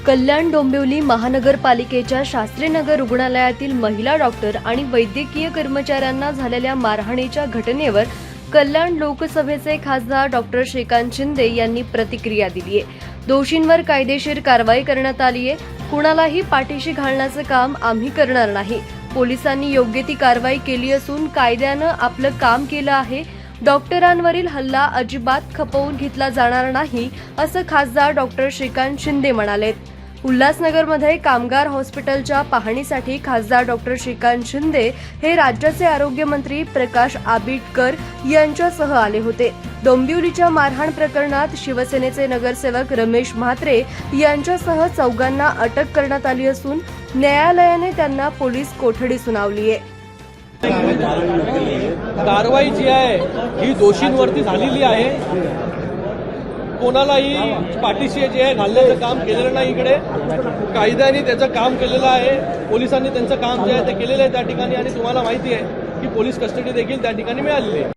कल्याण डोंबिवली महानगरपालिकेच्या शास्त्रीनगर रुग्णालयातील महिला डॉक्टर आणि वैद्यकीय कर्मचाऱ्यांना झालेल्या मारहाणीच्या घटनेवर कल्याण लोकसभेचे खासदार डॉक्टर श्रीकांत शिंदे यांनी प्रतिक्रिया दिली आहे। दोषींवर कायदेशीर कारवाई करण्यात आली आहे। कुणालाही पाठीशी घालण्याचं काम आम्ही करणार नाही। पोलिसांनी योग्य ती कारवाई केली असून कायद्यानं आपलं काम केलं आहे। डॉक्टरांवरील हल्ला अजिबात खपवून घेतला जाणार नाही असं खासदार डॉक्टर श्रीकांत शिंदे म्हणाले। उल्हासनगरमध्ये कामगार हॉस्पिटलच्या पाहणीसाठी खासदार डॉक्टर श्रीकांत शिंदे हे राज्याचे आरोग्य मंत्री प्रकाश आंबेडकर यांच्यासह आले होते। डोंबिवलीच्या मारहाण प्रकरणात शिवसेनेचे नगरसेवक रमेश म्हात्रे यांच्यासह चौघांना अटक करण्यात आली असून न्यायालयाने त्यांना पोलीस कोठडी सुनावली आहे। कारवाई जी आहे ही दोषींवरती झालेली आहे। कोणालाही पाठीशी जे आहे घालण्याचं काम केलेलं नाही। इकडे कायद्याने त्याचं काम केलेलं आहे। पोलिसांनी त्यांचं काम जे आहे ते केलेलं आहे त्या ठिकाणी, आणि तुम्हाला माहिती आहे की पोलीस कस्टडी देखील त्या ठिकाणी मिळालेली आहे।